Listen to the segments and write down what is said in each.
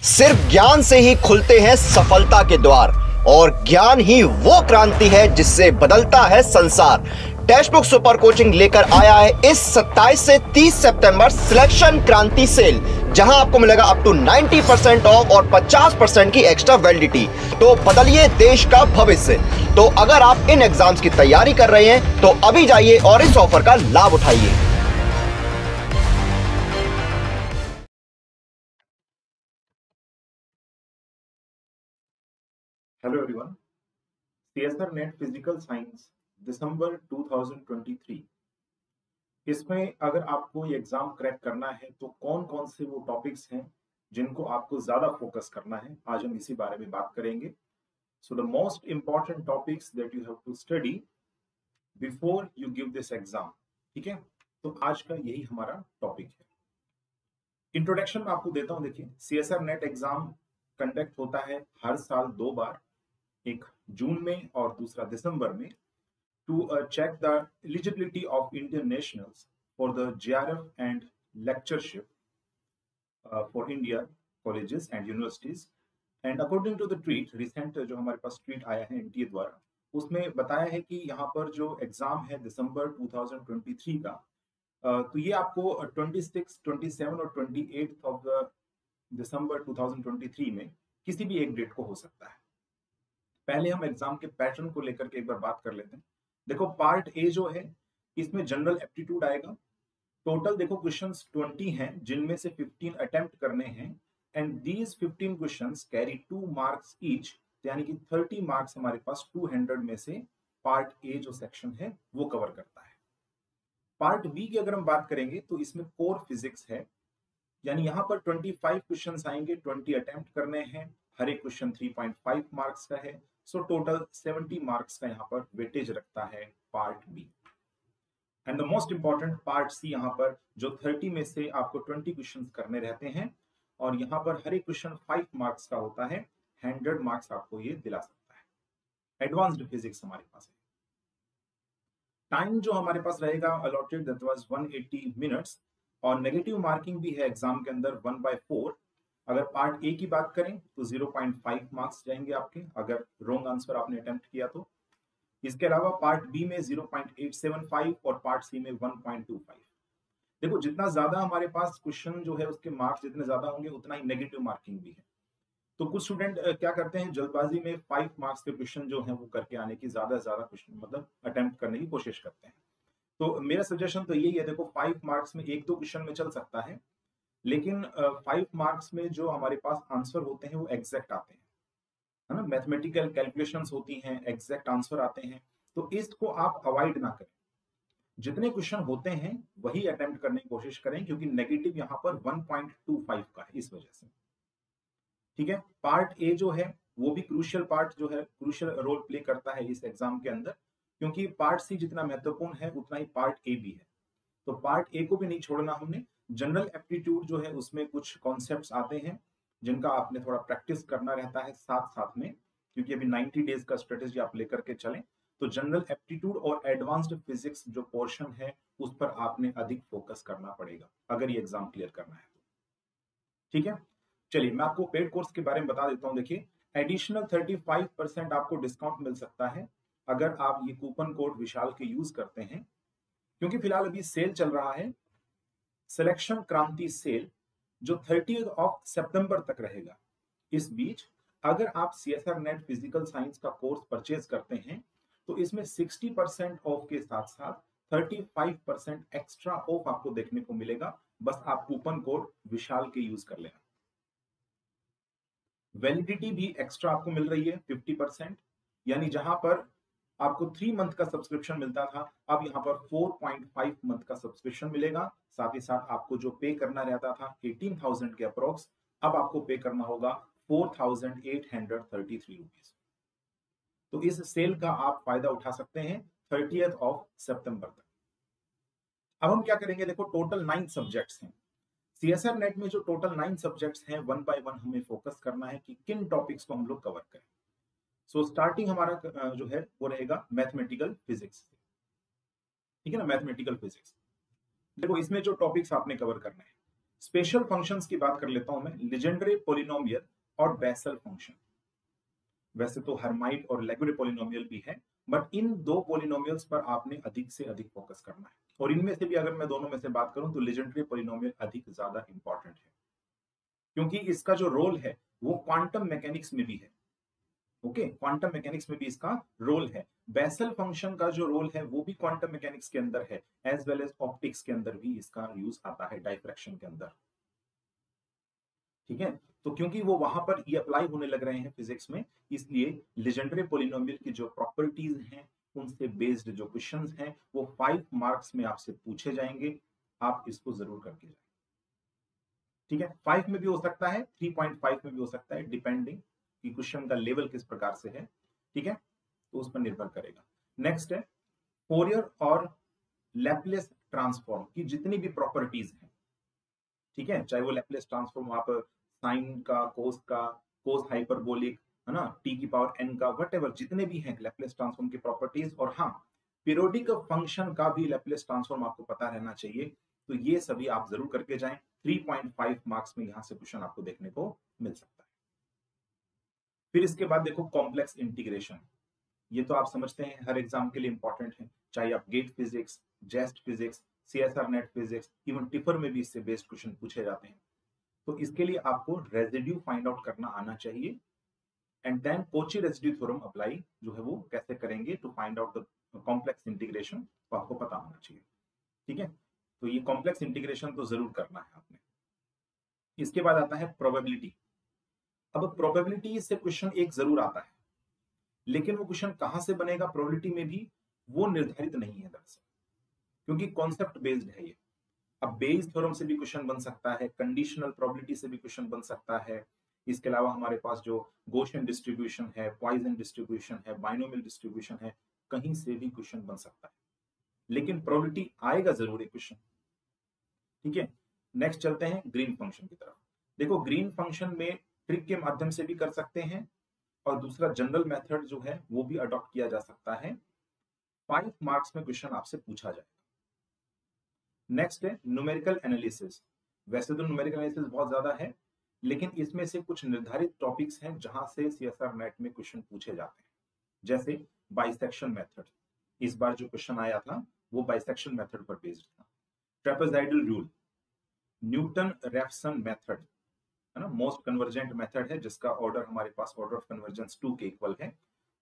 सिर्फ ज्ञान से ही खुलते हैं सफलता के द्वार और ज्ञान ही वो क्रांति है जिससे बदलता है संसार। टेक्स्ट बुक सुपर कोचिंग लेकर आया है इस 27 से 30 सितंबर सिलेक्शन क्रांति सेल, जहां आपको मिलेगा अप टू 90% ऑफ और 50% की एक्स्ट्रा वैलिडिटी। तो बदलिए देश का भविष्य। तो अगर आप इन एग्जाम्स की तैयारी कर रहे हैं तो अभी जाइए और इस ऑफर का लाभ उठाइए। Hello everyone, CSIR NET physical science December 2023। इसमें अगर आपको ये एग्जाम क्रैक करना है तो कौन कौन से वो टॉपिक्स हैं जिनको आपको ज्यादा फोकस करना है, आज हम इसी बारे में बात करेंगे। So the most important topics that you have to study before you give this exam. ठीक है, तो आज का यही हमारा टॉपिक है। इंट्रोडक्शन में आपको देता हूं। देखिए, सीएसआर नेट एग्जाम कंडक्ट होता है हर साल 2 बार, एक जून में और दूसरा दिसंबर में, to check the eligibility of Indian nationals for the JRF and lectureship for India colleges and universities. And according to the tweet, recent जो हमारे पास ट्वीट आया है एनटीए द्वारा, उसमें बताया है कि यहाँ पर जो एग्जाम है दिसंबर 2023 का, तो ये आपको 26, 27 और 28 ऑफ दिसंबर 2023 में किसी भी एक डेट को हो सकता है। पहले हम एग्जाम के पैटर्न को लेकर के एक बार बात कर लेते हैं। देखो, पार्ट ए जो है इसमें जनरल एप्टीट्यूड आएगा। टोटल देखो क्वेश्चंस 20 हैं, जिनमें से 15 अटेम्प्ट करने हैं and these 15 questions carry 2 marks each, यानी कि 30 मार्क्स हमारे पास 200 में से पार्ट ए जो सेक्शन है वो कवर करता है। पार्ट बी की अगर हम बात करेंगे तो इसमें कोर फिजिक्स है, यानी यहाँ पर 25 क्वेश्चंस आएंगे, 20 अटेम्प्ट करने हैं, हर एक क्वेश्चन 3.5 मार्क्स का है। सो टोटल 70 मार्क्स का यहाँ पर वेटेज रखता है part B. And the most important part C, यहाँ पर जो 30 में से आपको 20 क्वेश्चन करने रहते हैं और यहाँ पर हर एक क्वेश्चन 5 मार्क्स का होता है। 100 मार्क्स आपको ये दिला सकता है। एडवांस्ड फिजिक्स हमारे पास है। टाइम जो हमारे पास रहेगा अलॉटेड दैट वाज 180 मिनट्स और नेगेटिव मार्किंग भी है एग्जाम के अंदर 1/4। अगर पार्ट ए की बात करें तो 0.5 मार्क्स जाएंगे आपके, अगर रॉन्ग आंसर आपने अटेम्प्ट किया तो। इसके अलावा पार्ट बी में 0.875 और पार्ट सी में 1.25। देखो, जितना ज्यादा हमारे पास क्वेश्चन जो है उसके मार्क्स जितने ज्यादा होंगे उतना ही नेगेटिव मार्किंग भी है। तो कुछ स्टूडेंट क्या करते हैं, जल्दबाजी में 5 मार्क्स के क्वेश्चन जो है वो करके आने की ज्यादा क्वेश्चन मतलब अटेम्प्ट करने की कोशिश करते हैं। तो मेरा सजेशन तो यही है, देखो 5 मार्क्स में 1-2 क्वेश्चन में चल सकता है, लेकिन 5 मार्क्स में जो हमारे पास आंसर होते हैं वो एग्जैक्ट आते हैं, है ना। मैथमेटिकल कैलकुलेशंस होती हैं, एग्जैक्ट आंसर आते हैं, तो इसको आप अवॉइड ना करें। जितने क्वेश्चन होते हैं वही अटेम्प्ट करने की कोशिश करें, क्योंकि नेगेटिव यहाँ पर 1.25 का है, इस वजह से। ठीक है, पार्ट ए जो है वो भी क्रूशियल पार्ट जो है, क्रूशियल रोल प्ले करता है इस एग्जाम के अंदर, क्योंकि पार्ट सी जितना महत्वपूर्ण है उतना ही पार्ट ए भी है। तो पार्ट ए को भी नहीं छोड़ना हमने। जनरल एप्टीट्यूड जो है उसमें कुछ कॉन्सेप्ट्स आते हैं जिनका आपने थोड़ा प्रैक्टिस करना रहता है साथ साथ में, क्योंकि अभी 90 डेज का स्ट्रेटेजी आप लेकर के चलें। तो जनरल एप्टीट्यूड और एडवांस्ड फिजिक्स जो पोर्शन है उस पर आपने अधिक फोकस करना पड़ेगा अगर ये एग्जाम क्लियर करना है तो। ठीक है, चलिए मैं आपको पेड कोर्स के बारे में बता देता हूँ। देखिए, एडिशनल 35% आपको डिस्काउंट मिल सकता है अगर आप ये कूपन कोड विशाल के यूज करते हैं, क्योंकि फिलहाल अभी सेल चल रहा है, सिलेक्शन क्रांति सेल, जो 30 ऑफ सितंबर तक रहेगा। इस बीच अगर आप सीएसआर नेट फिजिकल साइंस का कोर्स परचेज करते हैं तो इसमें 60% ऑफ के साथ साथ 35% एक्स्ट्रा ऑफ आपको देखने को मिलेगा। बस आप कूपन कोड विशाल के यूज कर लेना। वैलिडिटी भी एक्स्ट्रा आपको मिल रही है 50%, यानी जहां पर आपको 3 मंथ का सब्सक्रिप्शन मिलता था, अब यहाँ पर 4.5 मंथ का सब्सक्रिप्शन मिलेगा। साथ ही साथ आपको जो पे करना रहता था 18,000 के अप्रोक्स, अब आपको पे करना होगा 4,833 रुपीज। तो इस सेल का आप फायदा उठा सकते हैं 30 ऑफ सितंबर तक। अब हम क्या करेंगे, देखो टोटल 9 सब्जेक्ट्स हैं सीएसआर नेट में। जो टोटल 9 सब्जेक्ट्स हैं, 1 बाय 1 हमें फोकस करना है कि किन टॉपिक्स को हम लोग कवर करें। सो स्टार्टिंग हमारा जो है वो रहेगा मैथमेटिकल फिजिक्स। ठीक है ना, मैथमेटिकल फिजिक्स। देखो, इसमें जो टॉपिक्स आपने कवर करना है, स्पेशल फंक्शंस की बात कर लेता हूं मैं, लीजेंडरी पोलिनोमियल और बेसल फंक्शन। वैसे तो हर्माइट और लेगुरे पोलिनोमियल भी है, बट इन दो पोलिनोमियल्स पर आपने अधिक से अधिक फोकस करना है। और इनमें से भी अगर मैं दोनों में से बात करूं तो लीजेंडरी पोलिनोमियल अधिक ज्यादा इंपॉर्टेंट है, क्योंकि इसका जो रोल है वो क्वांटम मैकेनिक्स में भी है। ओके, क्वांटम मैकेनिक्स में भी इसका रोल है। बेसल फंक्शन का जो रोल है वो भी क्वांटम मैकेनिक्स के अंदर है, एज वेल एज ऑप्टिक्स के अंदर भी इसका यूज आता है, डाइफ्रैक्शन के अंदर। ठीक है, तो क्योंकि वो वहां पर ये अप्लाई होने लग रहे हैं फिजिक्स में, इसलिए लीजेंडरी पोलिनोमियल की जो प्रॉपर्टीज हैं उनसे बेस्ड जो क्वेश्चंस हैं वो 5 मार्क्स में आपसे पूछे जाएंगे। आप इसको जरूर करके जाएं। ठीक है, 5 में भी हो सकता है, 3.5 में भी हो सकता है, डिपेंडिंग कि क्वेश्चन का लेवल किस प्रकार से है। ठीक है, तो उस पर निर्भर करेगा। नेक्स्ट है फोरियर और लैपलेस ट्रांसफॉर्म की जितनी भी प्रॉपर्टीज हैं, ठीक है, चाहे वो लैपलेस ट्रांसफॉर्म आप साइन का, कोस हाइपरबोलिक, है ना, टी की पावर एन का, वटेवर जितने भी हैं लैपलेस ट्रांसफॉर्म की प्रॉपर्टीज, और हाँ, पीरियोडिक फंक्शन का भी लैपलेस ट्रांसफॉर्म आपको पता रहना चाहिए। तो ये सभी आप जरूर करके जाएं। 3.5 मार्क्स में यहां से क्वेश्चन आपको देखने को मिल सकता है। फिर इसके बाद देखो कॉम्प्लेक्स इंटीग्रेशन। ये तो आप समझते हैं हर एग्जाम के लिए इंपॉर्टेंट है, चाहे आप GATE physics, JEST physics, CSIR NET physics, even TIFR में भी इससे बेस्ड क्वेश्चन पूछे जाते हैं। तो इसके लिए आपको रेजिड्यू फाइंड आउट करना आना चाहिए, and then Cauchy residue theorem apply जो है वो कैसे करेंगे to find out the complex integration, तो आपको पता होना चाहिए। ठीक है, तो ये कॉम्प्लेक्स इंटीग्रेशन तो जरूर करना है आपने। इसके बाद आता है प्रोबेबिलिटी। अब प्रोबेबिलिटी से क्वेश्चन एक जरूर आता है, लेकिन वो क्वेश्चन कहां से बनेगा प्रोबेबिलिटी में भी वो निर्धारित नहीं है दरअसल, क्योंकि कॉन्सेप्ट बेस्ड है ये। अब बेस थ्योरम से भी क्वेश्चन बन सकता है, कंडीशनल प्रोबेबिलिटी से भी क्वेश्चन बन सकता है। इसके अलावा हमारे पास जो गॉसियन डिस्ट्रीब्यूशन है, पॉइसन डिस्ट्रीब्यूशन है, बाइनोमियल डिस्ट्रीब्यूशन है, कहीं से भी क्वेश्चन बन सकता है, लेकिन प्रोबेबिलिटी आएगा जरूर एक क्वेश्चन। ठीक है, नेक्स्ट चलते हैं ग्रीन फंक्शन की तरफ। देखो ग्रीन फंक्शन में ट्रिक के माध्यम से भी कर सकते हैं, और दूसरा जनरल मेथड जो है वो भी अडॉप्ट किया जा सकता है। 5 मार्क्स में क्वेश्चन आपसे पूछा जाएगा। नेक्स्ट है न्यूमेरिकल एनालिसिस। वैसे तो न्यूमेरिकल एनालिसिस बहुत ज्यादा है, लेकिन इसमें से कुछ निर्धारित टॉपिक्स हैं जहां से सीएसआर नेट में क्वेश्चन पूछे जाते हैं, जैसे बाइसेक्शन मेथड। इस बार जो क्वेश्चन आया था वो बाइसेक्शन मेथड पर बेस्ड था। ट्रेपेजॉइडल रूल, न्यूटन रेफसन मेथड, है ना, मोस्ट कन्वर्जेंट मेथड है जिसका ऑर्डर हमारे पास ऑर्डर ऑफ कन्वर्जेंस 2 के इक्वल है।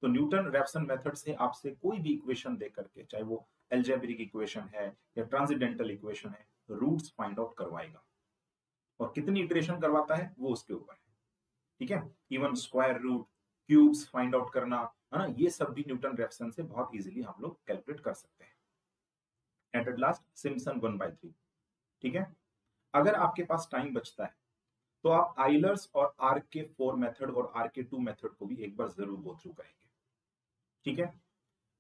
तो न्यूटन रेफसन मेथड से आपसे कोई भी इक्वेशन दे करके, चाहे वो एल्जेब्रिक इक्वेशन है या ट्रांसेंडेंटल इक्वेशन है, रूट्स फाइंड आउट करवाएगा, और कितनी इटरेशन करवाता है वो उसके ऊपर है। ठीक है, even square root, cubes find out करना, है ना, ये सब भी न्यूटन रेफसन से बहुत इजीली हम लोग कैलकुलेट कर सकते हैं। At last Simpson 1/3। ठीक है, अगर आपके पास टाइम बचता है तो आप आइलर्स और RK4 मेथड और RK2 मेथड को भी एक बार जरूर गो थ्रू करेंगे। ठीक है,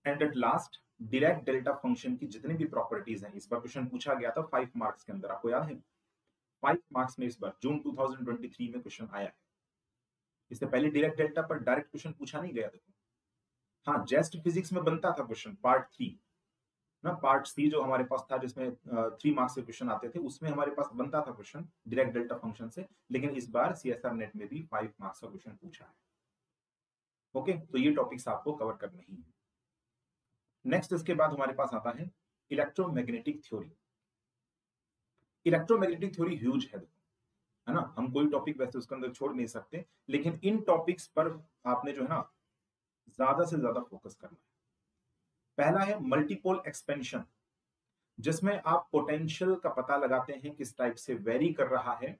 and at last direct delta function की जितनी भी प्रॉपर्टीज हैं, इस बार क्वेश्चन पूछा गया था 5 मार्क्स के अंदर, आपको याद है 5 मार्क्स में इस बार जून 2023 में क्वेश्चन आया है। इससे पहले डायरेक्ट डेल्टा पर डायरेक्ट क्वेश्चन पूछा नहीं गया। देखो हाँ, जेस्ट फिजिक्स में बनता था क्वेश्चन पार्ट 3 ना, पार्ट सी जो हमारे पास था जिसमें 3 मार्क्स के क्वेश्चन आते थे, उसमें हमारे पास बनता था क्वेश्चन डायरेक्ट डेल्टा फंक्शन से, लेकिन इस बार सीएसआर नेट में भी 5 मार्क्स का क्वेश्चन पूछा है। ओके, तो ये टॉपिक्स आपको कवर करने ही है। नेक्स्ट इसके बाद हमारे पास आता है electromagnetic theory. Electromagnetic theory huge है ना, हम कोई टॉपिक वैसे उसके अंदर छोड़ नहीं सकते, लेकिन इन टॉपिक्स पर आपने जो है ना ज्यादा से ज्यादा फोकस करना है। पहला है मल्टीपोल एक्सपेंशन, जिसमें आप पोटेंशियल का पता लगाते हैं किस टाइप से वेरी कर रहा है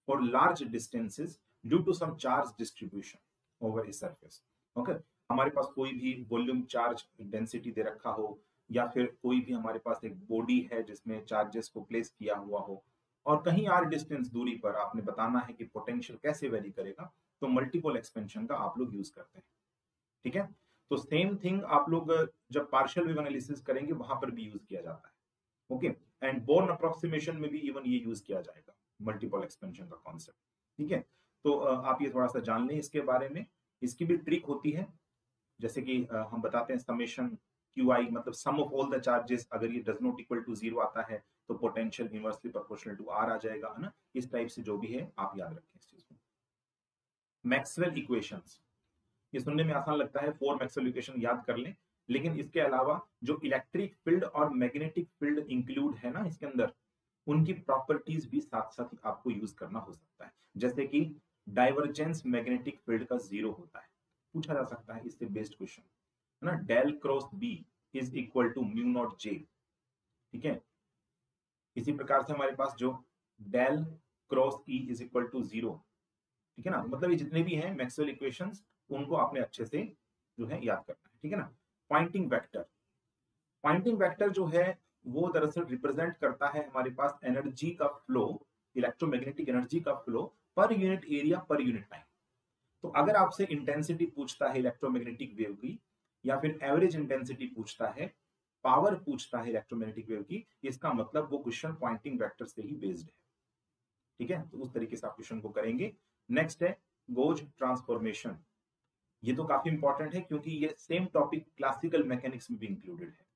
for large distances due to some charge distribution over a surface. Okay, हमारे पास कोई भी वॉल्यूम चार्ज डेंसिटी दे रखा हो, या फिर कोई भी हमारे पास एक बॉडी है जिसमें चार्जेस को प्लेस किया हुआ हो, और कहीं आर डिस्टेंस दूरी पर आपने बताना है कि पोटेंशियल कैसे वेरी करेगा, तो मल्टीपोल एक्सपेंशन का आप लोग यूज करते हैं। ठीक है, तो सेम थिंग आप लोग जब पार्शियल वेव एनालिसिस करेंगे वहां पर भी यूज किया जाता है। ओके, एंड बोर्न अप्रोक्सीमेशन में भी इवन ये यूज किया जाएगा मल्टीपल एक्सपेंशन का कॉन्सेप्ट। ठीक है, तो आप ये थोड़ा सा जान लें इसके बारे में। इसकी भी ट्रिक होती है, जैसे कि हम बताते हैं समेशन QI मतलब सम ऑफ ऑल द चार्जेस, अगर ये डज नॉट इक्वल टू 0 आता है तो potential inversely proportional to r आ जाएगा, है ना। इस टाइप से जो भी है आप याद रखें इस चीज को। मैक्सवेल इक्वेशंस, ये सुनने में आसान लगता है, 4 मैक्सवेल इक्वेशन याद कर लें, लेकिन इसके अलावा जो इलेक्ट्रिक फील्ड और मैग्नेटिक फील्ड इंक्लूड है ना इसके अंदर, उनकी प्रॉपर्टीज भी साथ साथ आपको यूज करना हो सकता है। जैसे कि डाइवर्जेंस मैग्नेटिक फील्ड का 0 होता है, पूछा जा सकता है इससे बेस्ड क्वेश्चन, है ना। Del cross B is equal to mu naught J, ठीक है। इसी प्रकार से हमारे पास जो del cross E is equal to 0, ठीक है ना। मतलब ये जितने भी हैं मैक्सवेल इक्वेशंस, उनको आपने अच्छे से जो है याद करना है, ठीक है ना। पॉइंटिंग वेक्टर, पॉइंटिंग वेक्टर जो है वो दरअसल रिप्रेजेंट करता है हमारे पास एनर्जी का फ्लो, इलेक्ट्रोमैग्नेटिक एनर्जी का flow per unit area per unit time. तो अगर आपसे इंटेंसिटी पूछता है इलेक्ट्रोमैग्नेटिक वेव की, या फिर एवरेज इंटेंसिटी पूछता है, पावर पूछता है इलेक्ट्रोमैग्नेटिक वेव की, इसका मतलब वो क्वेश्चन पॉइंटिंग वेक्टर से ही बेस्ड है, ठीक है। तो उस तरीके से आप क्वेश्चन को करेंगे। नेक्स्ट है गोज ट्रांसफॉर्मेशन, ये तो काफी इंपॉर्टेंट है क्योंकि ये सेम टॉपिक क्लासिकल मैकेनिक्स में भी इंक्लूडेड है,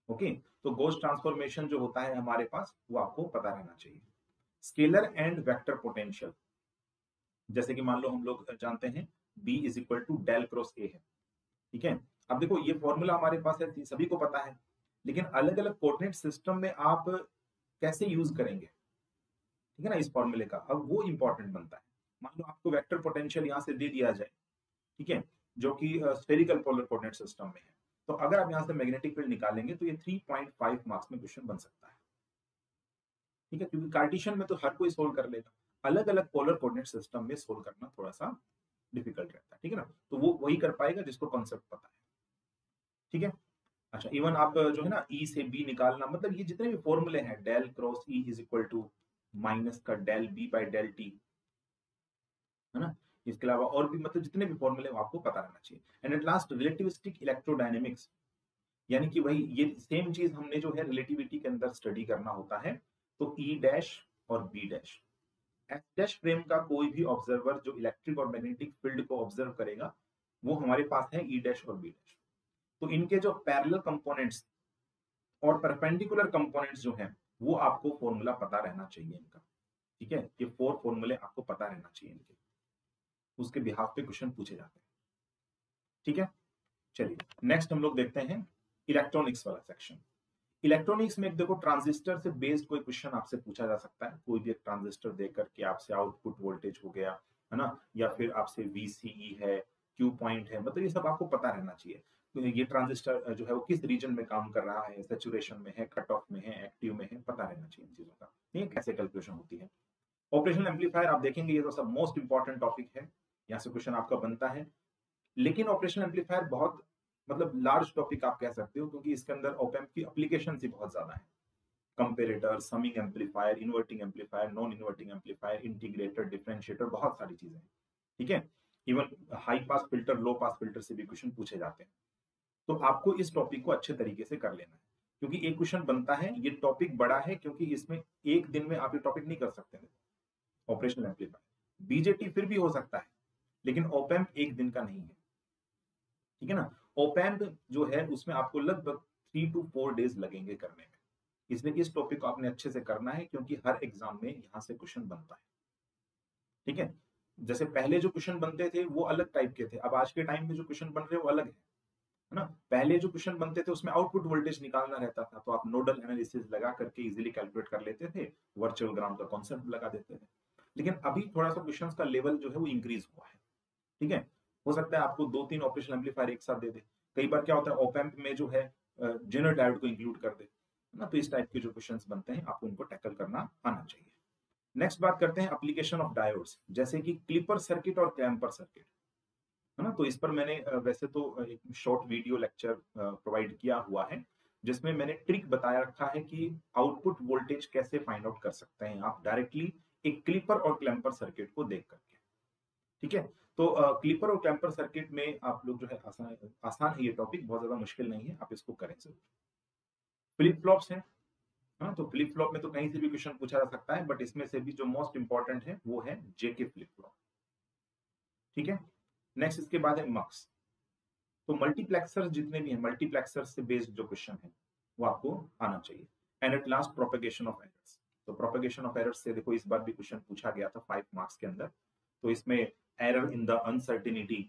ओके। तो गोज ट्रांसफॉर्मेशन जो होता है हमारे पास, वो आपको पता रहना चाहिए। स्केलर एंड वेक्टर पोटेंशियल, जैसे कि मान लो हम लोग जानते हैं B is equal to del cross A है, ठीक है। अब देखो ये फॉर्मूला हमारे पास है, सभी को पता है, लेकिन अलग अलग कोऑर्डिनेट सिस्टम में आप कैसे यूज करेंगे, ठीक है ना, इस फॉर्मूले का, अब वो इंपॉर्टेंट बनता है। मान लो आपको वेक्टर पोटेंशियल यहां से दे दिया जाए, ठीक है, जो कि स्फेरिकल पोलर कोऑर्डिनेट सिस्टम में है, तो अगर आप यहां से मैग्नेटिक फील्ड निकालेंगे तो ये 3.5 मार्क्स में क्वेश्चन बन सकता है, ठीक है। क्योंकि कार्टेशियन में तो हर कोई सोल्व कर लेगा, अलग अलग पोलर कोऑर्डिनेट सिस्टम में सोल्व करना थोड़ा सा डिफिकल्ट रहता है, ठीक है ना। तो वो वही कर पाएगा जिसको कॉन्सेप्ट पता है, ठीक है। अच्छा, इवन आप जो है ना ई से बी निकालना, मतलब ये जितने भी फॉर्मूले हैं, del cross E is equal to minus का del B by del T, है ना। इसके अलावा और भी मतलब जितने भी फॉर्मूले आपको पता रहना चाहिए। And at last relativistic electrodynamics, यानी कि वही ये सेम चीज हमने जो है रिलेटिविटी के अंदर स्टडी करना होता है। तो ई डैश और B dash, S dash frame का कोई भी ऑब्जर्वर जो इलेक्ट्रिक और मैग्नेटिक फील्ड को ऑब्जर्व करेगा, वो हमारे पास है ई डैश और बी डैश। तो इनके जो पैरेलल कंपोनेंट्स और परपेंडिकुलर कंपोनेंट्स जो हैं, वो आपको फॉर्मूला पता रहना चाहिए इनका, ठीक है। ये 4 फॉर्मूले आपको पता रहना चाहिए इनके, उसके बिहाफ पे क्वेश्चन पूछे जाते हैं, ठीक है। चलिए नेक्स्ट हम लोग देखते हैं इलेक्ट्रॉनिक्स वाला सेक्शन। इलेक्ट्रॉनिक्स में देखो ट्रांजिस्टर से बेस्ड कोई क्वेश्चन आपसे पूछा जा सकता है, कोई भी एक ट्रांजिस्टर देकर के आपसे आउटपुट वोल्टेज हो गया, है ना, या फिर आपसे VCE है, क्यू पॉइंट है, मतलब ये सब आपको पता रहना चाहिए। तो ये ट्रांजिस्टर जो है वो किस रीजन में काम कर रहा है, सैचुरेशन में है, कट ऑफ में है, एक्टिव में है, पता रहना चाहिए इन चीजों का, ये कैसे कैलकुलेशन होती है। ऑपरेशनल एम्पलीफायर आप देखेंगे, ये तो सब मोस्ट इंपॉर्टेंट टॉपिक है, यहाँ से क्वेश्चन आपका बनता है। लेकिन ऑपरेशनल एम्पलीफायर बहुत मतलब लार्ज टॉपिक आप कह सकते हो, क्योंकि इसके अंदर ऑप एम्प की एप्लीकेशन ही बहुत ज्यादा है। Comparator, summing amplifier, inverting amplifier, non inverting amplifier, integrator, differentiator, बहुत सारी चीजें हैं, ठीक है। इवन हाई पास फिल्टर, लो पास फिल्टर से भी क्वेश्चन पूछे जाते हैं। तो आपको इस टॉपिक को अच्छे तरीके से कर लेना है, क्योंकि एक क्वेश्चन बनता है, ये टॉपिक बड़ा है, क्योंकि इसमें एक दिन में आप ये टॉपिक नहीं कर सकते हैं। ऑपरेशनल एम्पलीफायर, बीजेटी फिर भी हो सकता है, लेकिन ऑप एम्प एक दिन का नहीं है, ठीक है ना। ऑप एम्प जो है उसमें आपको लगभग 3 to 4 डेज लगेंगे करने में, इसलिए इस टॉपिक को आपने अच्छे से करना है, क्योंकि हर एग्जाम में यहां से क्वेश्चन बनता है, ठीक है। जैसे पहले जो क्वेश्चन बनते थे वो अलग टाइप के थे, अब आज के टाइम में जो क्वेश्चन बन रहे हैं वो अलग है ना। पहले जो क्वेश्चन बनते थे उसमें आउटपुट वोल्टेज निकालना रहता था, तो आप नोडल एनालिसिस लगा करके इजीली कैलकुलेट कर लेते थे, वर्चुअल ग्राउंड का कॉन्सेप्ट लगा देते थे। लेकिन अभी थोड़ा सा क्वेश्चंस का लेवल जो है वो इंक्रीज हुआ है, ठीक है। हो सकता है आपको 2-3 ऑपरेशनल एम्पलीफायर एक साथ दे दे, कई बार क्या होता है ऑप एम्प में जो है जेनर डायोड को इंक्लूड कर दे ना। तो इस टाइप के जो क्वेश्चंस बनते हैं आपको उनको टैकल करना आना चाहिए। नेक्स्ट बात करते हैं एप्लीकेशन ऑफ डायोड्स, जैसे कि क्लिपर सर्किट और क्लैम्पर सर्किट, है ना। तो इस पर मैंने वैसे तो एक शॉर्ट वीडियो लेक्चर प्रोवाइड किया हुआ है, जिसमें मैंने ट्रिक बताया रखा है कि आउटपुट वोल्टेज कैसे फाइंड आउट कर सकते हैं आप डायरेक्टली एक क्लिपर और क्लैम्पर सर्किट को देख करके, ठीक है। तो क्लिपर और क्लैम्पर सर्किट में आप लोग जो है आसान है ये टॉपिक, बहुत ज्यादा मुश्किल नहीं है, आप इसको करें जरूर। फ्लिप फ्लॉप्स है, हाँ, तो फ्लिप फ्लॉप में तो कहीं से भी क्वेश्चन पूछा जा सकता है, बट इसमें से भी जो मोस्ट इंपॉर्टेंट है वो है जेके फ्लिप फ्लॉप, ठीक है। नेक्स्ट इसके बाद है मक्स। तो मल्टीप्लेक्सर जितने भी हैं, मल्टीप्लेक्सर से बेस्ड जो क्वेश्चन है वो आपको आना चाहिए। And at last propagation of errors. तो प्रोपेगेशन ऑफ एरर्स से देखो इस बार भी क्वेश्चन पूछा गया था 5 मार्क्स के अंदर। तो इसमें एरर इन द अनसर्टिनिटी,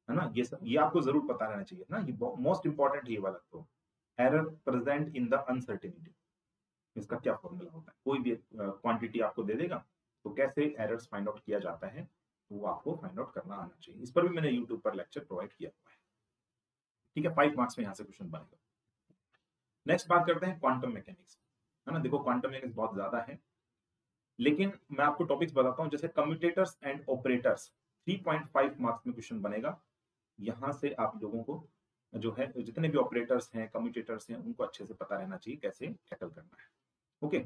है ना, ये आपको जरूर पता रहना चाहिए ना, ये मोस्ट इंपॉर्टेंट है ये वाला। तो error present in the uncertainty, इसका क्या फॉर्मूला होता है? कोई भी क्वांटिटी आपको दे देगा तो कैसे एरर्स फाइंड आउट किया जाता है वो आपको फाइंड आउट करना आना चाहिए। इस पर भी मैंने यूट्यूब पर लेक्चर प्रोवाइड किया हुआ है। ठीक है, 5 मार्क्स में यहां से क्वेश्चन बनेगा। नेक्स्ट बात करते हैं क्वांटम मैकेनिक्स, है ना। देखो क्वांटम मैकेनिक्स बहुत ज्यादा है, लेकिन मैं आपको टॉपिक्स बताता हूं, जैसे कम्यूटेटर्स एंड ऑपरेटर्स 3.5 मार्क्स में क्वेश्चन बनेगा। यहां से आप लोगों को जो है जितने भी ऑपरेटर्स हैं, कम्यूटेटर्स हैं, उनको अच्छे से पता रहना चाहिए कैसे टैकल करना है। ओके,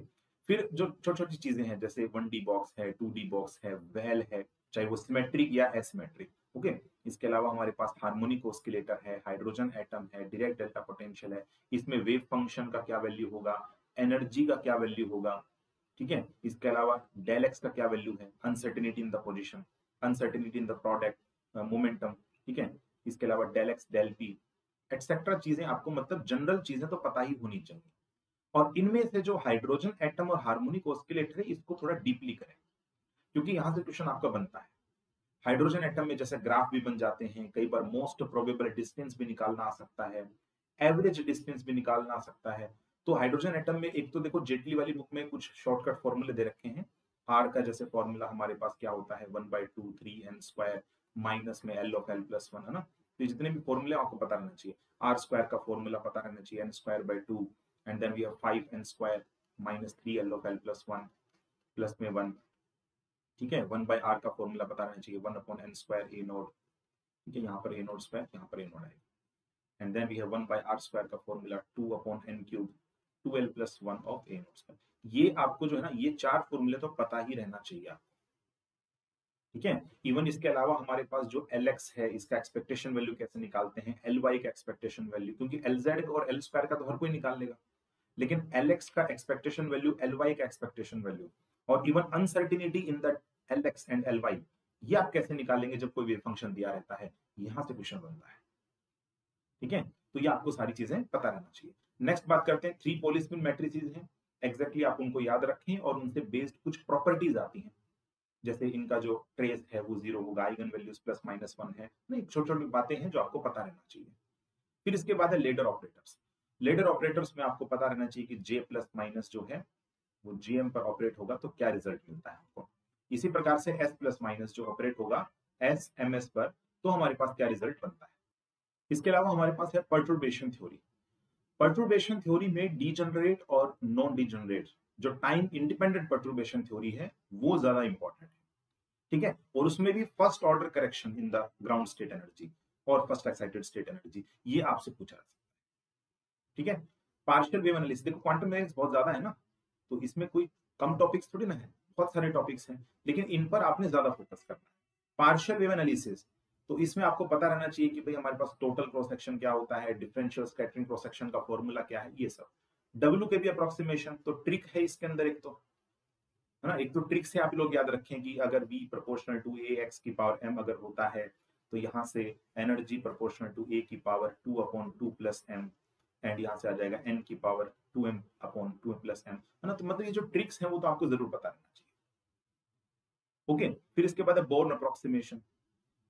फिर जो छोटी छोटी चीजें हैं जैसे 1D बॉक्स है, 2D बॉक्स है, वेल है, चाहे वो सिमेट्रिक या एसिमेट्रिक। ओके, इसके अलावा हमारे पास हार्मोनिक ऑस्किलेटर है, हाइड्रोजन एटम है, डायरेक्ट डेल्टा पोटेंशियल है, इसमें वेव फंक्शन का क्या वैल्यू होगा, एनर्जी का क्या वैल्यू होगा। ठीक है, इसके अलावा डेल एक्स का क्या वैल्यू है, uncertainty in the position, uncertainty in the product momentum. ठीक है, इसके अलावा del X, del P etcetera चीजें आपको, मतलब जनरल चीजें तो पता ही होनी चाहिए। और इनमें से जो हाइड्रोजन एटम और हार्मोनिक ऑस्किलेटर है इसको थोड़ा डीपली करें, क्योंकि यहां से क्वेश्चन आपका बनता है। हाइड्रोजन एटम में जैसे ग्राफ भी बन जाते हैं, कई बार मोस्ट प्रोबेबल डिस्टेंस भी निकालना आ सकता है, एवरेज डिस्टेंस भी निकालना आ सकता है। तो हाइड्रोजन एटम में एक तो देखो जेटली वाली बुक में कुछ शॉर्टकट फॉर्मूले दे रखे हैं। आर का जैसे फॉर्मूला हमारे पास क्या होता है, 1/2 3n स्क्वायर माइनस में l ऑफ l प्लस 1, है ना। तो जितने भी फॉर्मूले आपको पता रहना चाहिए। आर स्क्वायर का फॉर्मूला पता रहना चाहिए, n square by 2, and then we have 5n square minus 3l of l plus 1 plus में 1। ठीक है, 1/r का फॉर्मूला पता रहना चाहिए, 1/n स्क्वायर a नोट। ठीक है, यहाँ पर a नोट स्क्वायर, यहाँ पर a नोट आएगा, and then we have 1/r square का formula 2/n cube 2l plus 1 of a naught square. ये आपको जो है ना, ये 4 फॉर्मूले तो पता ही रहना चाहिए आपको। ठीक है, इवन इसके अलावा हमारे पास जो Lx है, इसका एक्सपेक्टेशन वैल्यू कैसे निकालते हैं, Ly का एक्सपेक्टेशन वैल्यू, क्योंकि Lz और L स्क्वायर का तो हर कोई निकाल लेगा, लेकिन Lx का एक्सपेक्टेशन वैल्यू, Ly का एक्सपेक्टेशन वैल्यू, और even uncertainty in the Lx and Ly, ये आप कैसे निकालेंगे जब कोई वेव फंक्शन दिया रहता है, यहां से क्वेश्चन बनता है। ठीक है, तो ये आपको सारी चीजें पता रहना चाहिए। नेक्स्ट बात करते हैं 3 पोली स्पिन मैट्रिसेस हैं, एग्जैक्टली आप उनको याद रखें और उनसे बेस्ड कुछ प्रॉपर्टीज आती हैं, जैसे इनका जो ट्रेस है वो 0 होगा, आइगन वैल्यूज प्लस माइनस 1 है, नहीं छोटी छोटी बातें हैं जो आपको पता रहना चाहिए। फिर इसके बाद है लेडर ऑपरेटर्स। लेडर ऑपरेटर्स में आपको पता रहना चाहिए कि j प्लस माइनस जो है वो gm पर ऑपरेट होगा तो क्या रिजल्ट मिलता है आपको। इसी प्रकार से s प्लस माइनस जो ऑपरेट होगा s ms पर तो हमारे पास क्या रिजल्ट बनता है। इसके अलावा हमारे पास है पर्टर्बेशन थ्योरी। पर्टर्बेशन थ्योरी में डीजनरेट और नॉन डीजनरेट जो टाइम इंडिपेंडेंट पर्टर्बेशन थ्योरी है वो ज्यादा इंपॉर्टेंट है। ठीक है, और उसमें भी first order correction in the ground state energy और फर्स्ट एक्साइटेड स्टेट एनर्जी, ये आपसे पूछा जा सकता है। ठीक है, पार्शियल वेव एनालिसिस, देखो क्वांटम मैकेनिक्स बहुत ज्यादा है ना, तो इसमें कोई कम टॉपिक्स थोड़ी ना है, बहुत सारे टॉपिक्स हैं, लेकिन इन पर आपने ज्यादा फोकस करना है। पार्शियल वेव एनालिसिस, तो इसमें आपको पता रहना चाहिए कि भाई हमारे पास टोटल क्रॉस सेक्शन क्या होता है, डिफरेंशियल स्कैटरिंग क्रॉस सेक्शन का फॉर्मूला क्या है, ये सब। W के भी अप्रोक्सीमेशन, तो ट्रिक है इसके अंदर एक तो, है ना, एक तो ट्रिक से आप लोग याद रखें कि अगर V प्रोपोर्शनल टू ax की पावर m अगर होता है तो यहाँ से एनर्जी प्रोपोर्शनल टू a की पावर 2/2 प्लस m, एंड यहाँ से आ जाएगा n की पावर 2m/2m प्लस m, है ना। तो मतलब ये जो ट्रिक्स हैं वो तो आपको जरूर पता रहना चाहिए। ओके, फिर इसके बाद है बोर्न अप्रोक्सीमेशन।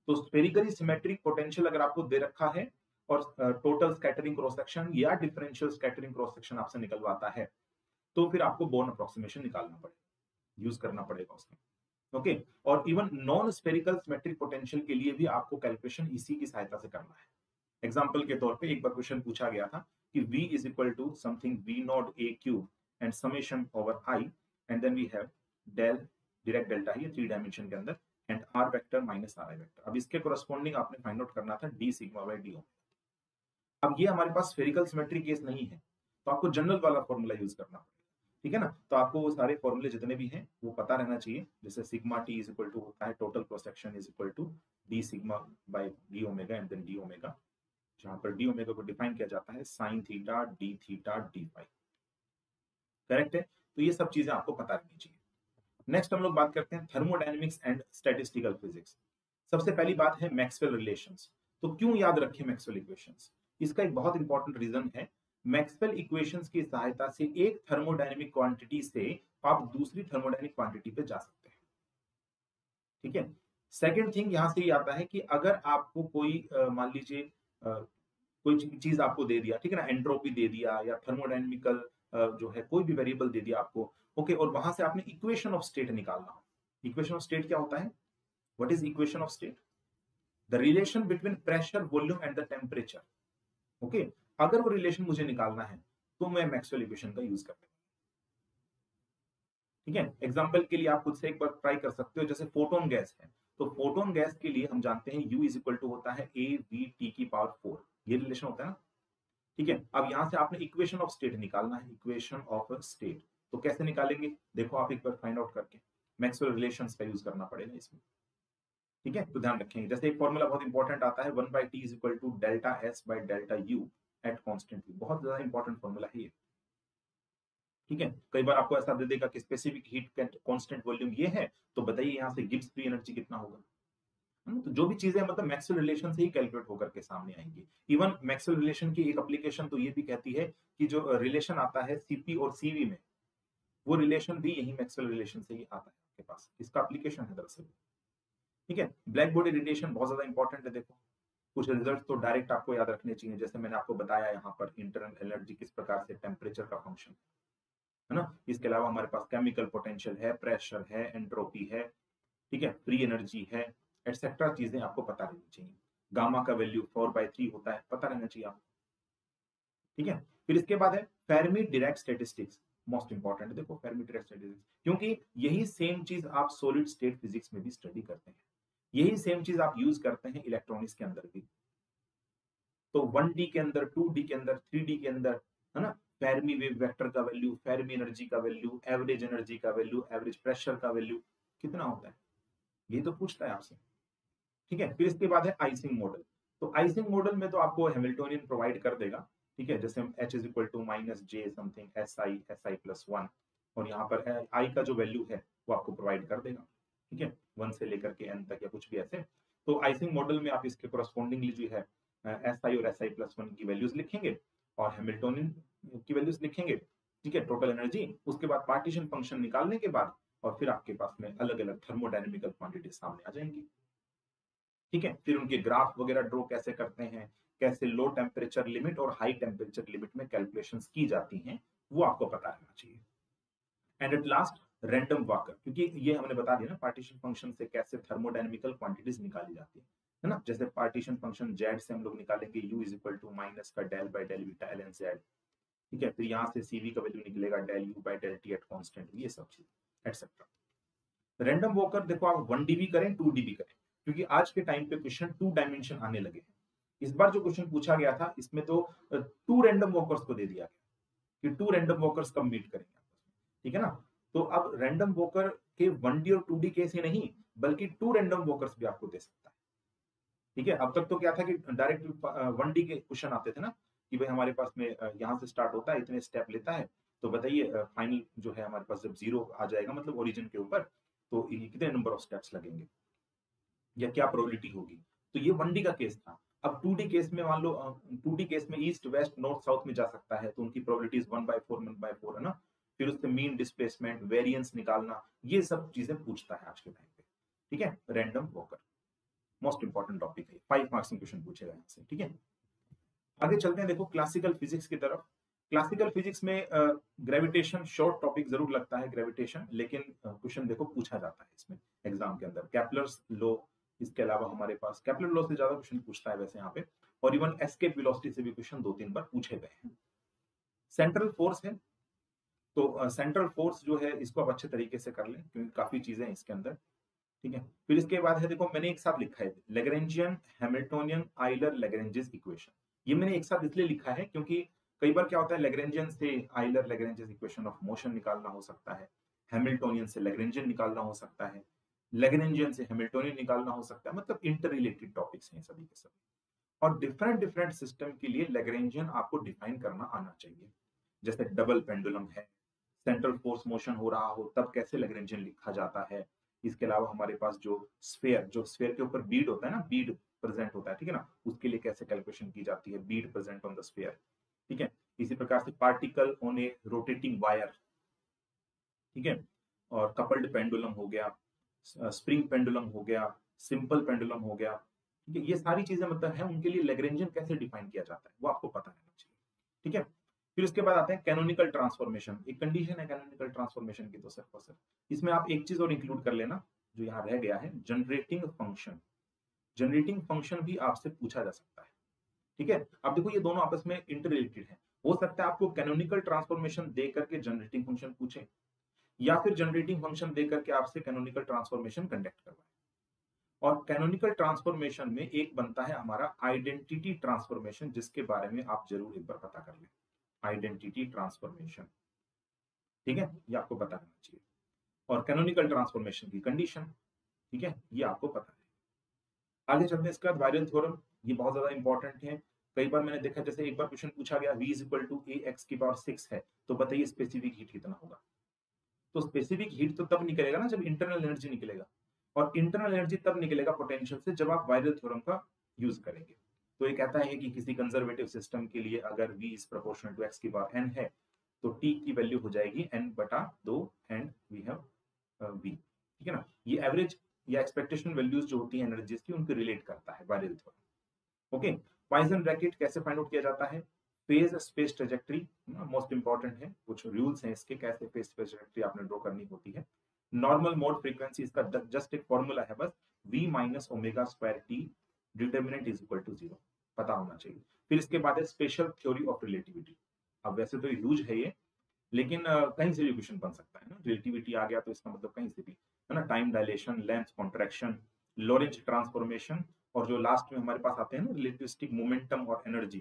तो स्फेरिकली सिमेट्रिक पोटेंशियल अगर आपको दे रखा है और टोटल स्कैटरिंग क्रॉस सेक्शन या डिफरेंशियल स्कैटरिंग क्रॉस सेक्शन आपसे निकलवाता है तो फिर आपको बोर्न अप्रोक्सीमेशन निकालना पड़ेगा, यूज करना पड़ेगा उसमें। ओके, और even non spherical symmetric potential के लिए भी आपको कैलकुलेशन इसी की सहायता से करना है। एग्जांपल के तौर पे एक बार क्वेश्चन पूछा गया था कि V is equal to something V naught a cube and summation over I, and then we have del Dirac delta है 3 डायमेंशन के अंदर, and r vector minus ri vector. अब इसके कोरस्पॉन्डिंग आपने फाइंड आउट करना था d sigma by d omega. अब ये हमारे पास स्फेरिकल सिमेट्री केस नहीं है तो आपको जनरल वाला फॉर्मूला यूज करना पड़ेगा। ठीक है ना, तो आपको वो सारे फॉर्मूले जितने भी हैं वो पता रहना चाहिए, जैसे sigma T is equal to होता है total cross section is equal to d sigma by d omega and then d omega, जहां पर डी ओमेगा को डिफाइन किया जाता है sine theta d theta d phi. Correct है, तो ये सब चीजें आपको पता रहनी चाहिए। नेक्स्ट हम लोग बात करते हैं थर्मोडायनेमिक्स एंड स्टैटिस्टिकल फिजिक्स। सबसे पहली बात है मैक्सवेल रिलेशंस। तो क्यों याद रखें मैक्सवेल इक्वेशंस, इसका एक बहुत इंपॉर्टेंट रीजन है मैक्सवेल इक्वेशंस की सहायता से एक थर्मोडायनेमिक क्वांटिटी से आप दूसरी थर्मोडायनेमिक क्वांटिटी पे जा सकते हैं। ठीक है, सेकंड थिंग यहां से ये आता है कि अगर आपको कोई मान लीजिए कोई चीज आपको दे दिया, ठीक है ना, एंट्रोपी दे दिया या थर्मोडायनेमिकल जो है कोई भी वेरिएबल दे दिया आपको, ओके, और वहां से आपने इक्वेशन ऑफ स्टेट निकालना हो। इक्वेशन ऑफ स्टेट क्या होता है? What is equation of state? The relation between pressure, volume and the temperature. Okay, अगर वो रिलेशन मुझे निकालना है तो मैं मैक्सवेल इक्वेशन का यूज करता हूं। ठीक है, एग्जांपल के लिए आप खुद से एक बार ट्राई कर सकते हो, जैसे फोटोन गैस है, तो फोटोन गैस के लिए हम जानते हैं U इज इक्वल टू होता है AVT की पावर 4, ये रिलेशन होता है ना। ठीक है, अब यहां से आपने इक्वेशन ऑफ स्टेट निकालना है, इक्वेशन ऑफ स्टेट, तो कैसे निकालेंगे देखो आप एक बार फाइंड आउट करके, मैक्सवेल रिलेशंस का यूज करना पड़ेगा इसमें। ठीक है, तो ध्यान रखेंगे, जैसे एक फॉर्मूला बहुत इंपॉर्टेंट आता है 1/T is equal to delta S by delta U at constant V, बहुत ज्यादा इंपॉर्टेंट फॉर्मूला है ये। ठीक है, कई बार आपको ऐसा दे देगा कि स्पेसिफिक हीट कांस्टेंट वॉल्यूम ये है, तो बताइए यहां से गिब्स फ्री एनर्जी कितना होगा। तो जो भी चीजें मतलब मैक्सवेल रिलेशन से ही कैलकुलेट होकर के सामने आएंगी। इवन मैक्सवेल रिलेशन की एक एप्लीकेशन तो ये भी कहती है कि जो रिलेशन आता है सीपी और सीवी में, वो रिलेशन भी यही मैक्सवेल रिलेशन से ही आता है आपके पास, इसका एप्लीकेशन है दरअसल। ठीक है, ब्लैक बॉडी रेडिएशन बहुत ज्यादा इंपॉर्टेंट है। देखो कुछ रिजल्ट तो डायरेक्ट आपको याद रखने चाहिए, जैसे मैंने आपको बताया यहाँ पर इंटरनल एनर्जी किस प्रकार से टेम्परेचर का फंक्शन है ना। इसके अलावा हमारे पास केमिकल पोटेंशियल है, प्रेशर है, एंट्रोपी है, ठीक है, फ्री एनर्जी है, एटसेट्रा चीजें आपको पता रहनी चाहिए। गामा का वैल्यू 4/3 होता है, पता रहना चाहिए आपको। ठीक है, फिर इसके बाद है Fermi Dirac statistics, most important है। देखो फेर्मी डिराक स्टैटिस्टिक्स, क्योंकि यही सेम चीज आप सॉलिड स्टेट फिजिक्स में भी स्टडी करते हैं, यही सेम चीज आप यूज करते हैं इलेक्ट्रॉनिक्स के अंदर भी। तो 1D के अंदर, 2D के अंदर, 3D के अंदर, है ना, फेर्मी वेव वेक्टर का वैल्यू, फेर्मी एनर्जी का वैल्यू, एवरेज एनर्जी का वैल्यू, एवरेज प्रेशर का वैल्यू कितना होता है, ये तो पूछता है आपसे। ठीक है, फिर इसके बाद है आइसिंग मॉडल। तो आइसिंग मॉडल में तो आपको हैमिल्टोनियन प्रोवाइड कर देगा। ठीक है, जैसे हम H is equal to minus J something SI plus 1, और यहाँ पर आई का जो वैल्यू है वो आपको प्रोवाइड कर देगा। ठीक है, 1 से लेकर के n तक या कुछ भी ऐसे। तो आइसिंग मॉडल में आप इसके कोरस्पॉन्डिंगली जो है SI और SI प्लस 1 की वैल्यूज लिखेंगे और हैमिल्टोनियन की वैल्यूज लिखेंगे। ठीक है, टोटल एनर्जी, उसके बाद पार्टीशन फंक्शन निकालने के बाद और फिर आपके पास में अलग अलग थर्मोडायनेमिकल क्वांटिटी सामने आ जाएंगी। ठीक है, फिर उनके ग्राफ वगैरह ड्रॉ कैसे करते हैं, कैसे लो टेम्परेचर लिमिट और हाई टेम्परेचर लिमिट में कैलकुलेशंस की जाती हैं, वो आपको पता रहना चाहिए। And at last random walker, क्योंकि ये हमने बता दिया ना पार्टीशन फंक्शन से कैसे थर्मोडायनेमिकल क्वांटिटीज निकाली जाती है ना। जैसे पार्टीशन फंक्शन जेड से हम लोग निकालेंगे U is equal to minus का del by del beta ln z। ठीक है, फिर यहाँ से CV का वैल्यू निकलेगा del U by del T at constant, ये सब चीज एटसेट्रा। रैंडम वॉकर देखो आप 1D भी करें 2D भी करें, क्योंकि आज के टाइम पे क्वेश्चन 2 डायमेंशन आने लगे हैं। इस बार जो क्वेश्चन पूछा गया था इसमें तो 2 रैंडम वॉकर्स को दे दिया गया कि 2 रैंडम वॉकर्स कब मीट करेंगे। ठीक है ना, तो अब रैंडम वॉकर के 1D और 2D केस ही नहीं, बल्कि 2 रैंडम वॉकर्स भी आपको दे सकता है। ठीक है, अब तक तो क्या था कि डायरेक्ट 1D के क्वेश्चन आते थे ना, कि भाई हमारे पास में यहाँ से स्टार्ट होता है, इतने स्टेप लेता है, तो बताइए फाइनल जो है हमारे पास जब 0 आ जाएगा मतलब ओरिजिन के ऊपर, तो कितने नंबर ऑफ स्टेप्स लगेंगे या क्या प्रोबेबिलिटी होगी। तो ये 1D का केस था। अब 2D केस में मान लो 2D केस में ईस्ट वेस्ट नॉर्थ साउथ में जा सकता है, तो उनकी प्रोबेबिलिटीज 1/4 है ना। फिर उससे मीन डिस्प्लेसमेंट, वेरिएंस निकालना, ये सब चीजें पूछता है आज के टाइम पे। ठीक है, random walker most important topic है, 5 मार्क्स में क्वेश्चन पूछेगा यहाँ से। ठीक है, आगे चलते हैं, देखो क्लासिकल फिजिक्स की तरफ। क्लासिकल फिजिक्स में ग्रेविटेशन शॉर्ट टॉपिक जरूर लगता है ग्रेविटेशन, लेकिन क्वेश्चन देखो पूछा जाता है इसमें एग्जाम के अंदर, केपलर्स लॉ, इसके अलावा हमारे पास केपलर लॉ से ज्यादा क्वेश्चन पूछता है वैसे यहाँ पे, और इवन एस्केप वेलोसिटी से भी क्वेश्चन 2-3 बार पूछे गए हैं। सेंट्रल फोर्स है, तो सेंट्रल फोर्स जो है इसको आप अच्छे तरीके से कर लें, क्योंकि काफी चीजें हैं इसके अंदर। ठीक है, फिर इसके बाद है, देखो मैंने एक साथ लिखा है Lagrangian, Hamiltonian, Euler Lagrange's equation. ये मैंने एक साथ इसलिए लिखा है क्योंकि कई बार क्या होता है, लैग्रेंजियन से Euler Lagrange's equation of motion निकालना हो सकता है, हैमिल्टोनियन से लैग्रेंजियन निकालना हो सकता है, लैग्रेंजियन से हैमिल्टोनियन निकालना हो सकता है, मतलब इंटर रिलेटेड टॉपिक्स हैं सभी के सभी। और डिफरेंट डिफरेंट सिस्टम के लिए लैग्रेंजियन आपको डिफाइन करना आना चाहिए। जैसे डबल पेंडुलम है, सेंट्रल फोर्स मोशन हो रहा हो तब कैसे लैग्रेंजियन लिखा जाता है। इसके अलावा हमारे पास जो स्फेयर के ऊपर बीड होता है ना, बीड प्रेजेंट होता है, ठीक है ना, उसके लिए कैसे कैलकुलेशन की जाती है, Beed present on the sphere. ठीक है, इसी प्रकार से particle on A rotating wire, ठीक है, और कपल्ड पेंडुलम हो गया, स्प्रिंग पेंडुलम हो गया, सिंपल पेंडुलम हो गया, ठीक है। ये सारी चीजें मतलब है, उनके लिए लैग्रेंजियन कैसे डिफाइन किया जाता है वो आपको पता रहना चाहिए, ठीक है। फिर उसके बाद आते हैं कैनोनिकल ट्रांसफॉर्मेशन। एक कंडीशन है कैनोनिकल ट्रांसफॉर्मेशन की, तो सिर्फ और सिर्फ इसमें आप एक चीज और इंक्लूड कर लेना जो यहाँ रह गया है, जनरेटिंग फंक्शन। जनरेटिंग फंक्शन भी आपसे पूछा जा सकता है, ठीक है। अब देखो ये दोनों आपस में इंटर रिलेटेड है। हो सकता है आपको कैनोनिकल ट्रांसफॉर्मेशन दे करके जनरेटिंग फंक्शन पूछे, या फिर जनरेटिंग फंक्शन दे करके आपसे कैनोनिकल ट्रांसफॉर्मेशन कंडक्ट करवाए। और कैनोनिकल ट्रांसफॉर्मेशन में एक बनता है हमारा आइडेंटिटी ट्रांसफॉर्मेशन, जिसके बारे में आप जरूर एक बार पता कर लें। आइडेंटिटी ट्रांसफॉर्मेशन, ठीक है, ये आपको पता करना चाहिए। और कैनोनिकल ट्रांसफॉर्मेशन की कंडीशन, ठीक है, ये आपको पता है। आगे चलते हैं इसके बाद वायरल थ्योरम, ये बहुत ज्यादा इंपॉर्टेंट है। कई बार मैंने देखा, जैसे एक बार क्वेश्चन पूछा गया v equal to A X की पावर 6 है, तो बताइए स्पेसिफिक हीट कितना होगा। तो स्पेसिफिक हीट तो तब निकलेगा ना जब इंटरनल एनर्जी निकलेगा, और इंटरनल एनर्जी तब निकलेगा पोटेंशियल से जब आप वायरल थ्योरम का यूज करेंगे। तो ये कहता है कि किसी कंजर्वेटिव सिस्टम के लिए अगर v is proportional to x की पावर n है, तो t की वैल्यू हो जाएगी n/2 and we have v, ठीक है ना। ये एवरेज या एक्सपेक्टेशन वैल्यूज जो होती है एनर्जीज की, उनको रिलेट करता है virial theorem, okay. Poisson bracket कैसे फाइंड आउट किया जाता है, phase space trajectory most important है, कुछ रूल्स हैं इसके कैसे फेज स्पेस ट्रेजेक्टरी आपने ड्रॉ करनी होती है। नॉर्मल मोड फ्रीक्वेंसी, इसका जस्ट एक फॉर्मूला है बस, v minus omega square T, determinant is equal to 0, पता होना चाहिए। फिर इसके बाद है स्पेशल थ्योरी ऑफ रिलेटिविटी। अब वैसे तो यूज है ये, लेकिन कहीं से भी क्वेश्चन बन सकता है ना। रिलेटिविटी आ गया तो इसका मतलब कहीं से भी, है ना। Time dilation, length contraction, Lorentz transformation, और जो लास्ट में हमारे पास आते हैं ना रिलेटिविस्टिक मोमेंटम और एनर्जी,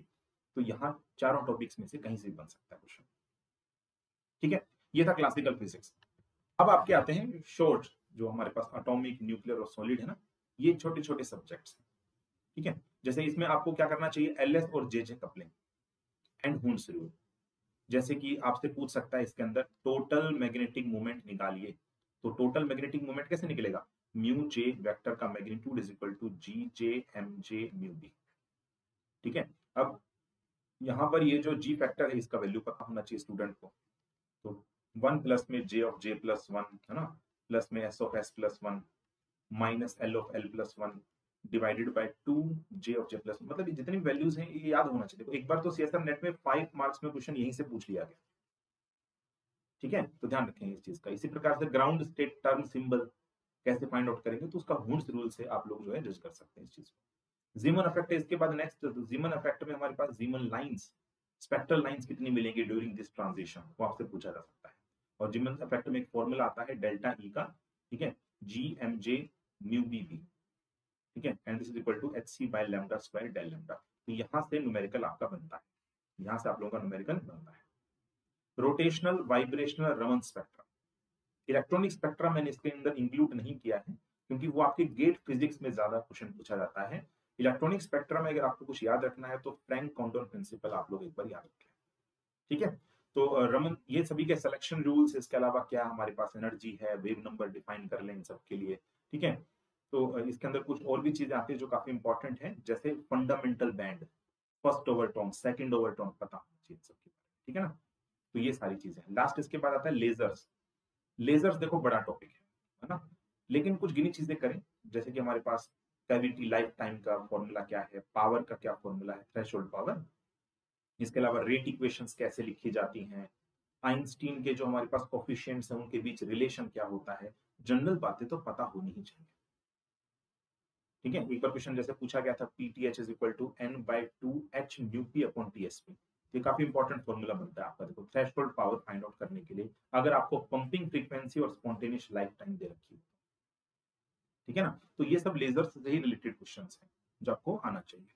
तो यहाँ चारों टॉपिक्स में से कहीं से भी बन सकता है क्वेश्चन, ठीक है। ये था क्लासिकल फिजिक्स। अब आपके आते हैं शॉर्ट, जो हमारे पास एटॉमिक, न्यूक्लियर और सॉलिड है ना, ये छोटे छोटे सब्जेक्ट्स हैं, ठीक है। जैसे इसमें आपको क्या करना चाहिए, एलएस और JJ coupling and Hund's rule. जैसे कि आपसे पूछ सकता है इसके अंदर टोटल मैग्नेटिक मोमेंट निकालिए, तो टोटल मैग्नेटिक मोमेंट कैसे निकलेगा, म्यू जे वेक्टर का magnitude is equal to G J M J mu B, ठीक है। अब यहां पर ये जो जी फैक्टर है इसका वैल्यू पता होना चाहिए स्टूडेंट को। तो 1 प्लस में जे ऑफ जे प्लस 1, है ना, प्लस में S of S plus 1 minus L of L plus 1 divided by 2 J of J plus, मतलब ये जितनी वैल्यूज हैं ये याद होना चाहिए। एक बार तो सीएसआर नेट में 5 मार्क्स में क्वेश्चन यहीं से पूछ लिया गया, ठीक है, तो ध्यान रखें इस चीज का। इसी प्रकार से ग्राउंड स्टेट टर्म सिंबल कैसे फाइंड आउट करेंगे, तो उसका हुंड्स रूल से आप लोग जो है जज कर सकते हैं इस चीज को। जीमन इफेक्ट है इसके बाद नेक्स्ट। जीमन इफेक्ट में हमारे पास जीमन लाइंस, स्पेक्ट्रल लाइंस कितनी मिलेंगी ड्यूरिंग दिस ट्रांजिशन, वो आपसे पूछा जा सकता है। और जीमन इफेक्ट में एक फॉर्मूला आता है डेल्टा ई का, ठीक है, G M J mu B B, ठीक है, and this is equal to H C by lambda square del lambda. तो यहां से न्यूमेरिकल आपका बनता है, यहां से आप लोगों का न्यूमेरिकल बनता है। Rotational vibrational Raman spectra, electronic spectra मैंने इसके अंदर इंक्लूड नहीं किया है क्योंकि वो आपके गेट फिजिक्स में ज्यादा क्वेश्चन पूछा जाता है। इलेक्ट्रॉनिक स्पेक्ट्रा में अगर आपको कुछ याद रखना है तो फ्रैंक कॉन्डोन प्रिंसिपल आप लोग एक बार याद रखें, ठीक है। तो रमन, ये सभी के सिलेक्शन रूल्स, इसके अलावा क्या हमारे पास एनर्जी है, वेव नंबर डिफाइन कर लें इन सब के लिए, ठीक है। तो इसके अंदर कुछ और भी चीजें आती है जो काफी इंपॉर्टेंट है, जैसे fundamental band, first overtone, second overtone पता होना चाहिए सबके, ठीक है ना। तो ये सारी चीजें। लास्ट इसके बाद आता है लेजर्स। लेजर्स देखो बड़ा टॉपिक है ना, लेकिन कुछ गिनी चीजें करें, जैसे कि हमारे पास कैविटी लाइफ टाइम का फॉर्मूला क्या है, पावर का क्या फॉर्मूला है, थ्रेशोल्ड पावर। इसके अलावा रेट इक्वेशंस कैसे लिखी जाती हैं, आइंस्टीन के जो हमारे पास कोफिशिएंट्स हैं उनके बीच रिलेशन क्या होता है, जनरल बातें तो पता होनी ही चाहिए, ठीक है। एक बार क्वेश्चन जैसे पूछा गया था PTH is equal to n/2h µp upon TSP, ये काफी इंपॉर्टेंट फॉर्मूला बनता है आपका। देखो थ्रेशोल्ड पावर फाइंड आउट करने के लिए अगर आपको पंपिंग फ्रीक्वेंसी और स्पॉन्टेनियस लाइफ टाइम दे रखी हो, ठीक है ना। तो ये सब लेजर से ही रिलेटेड क्वेश्चंस हैं जो आपको आना चाहिए।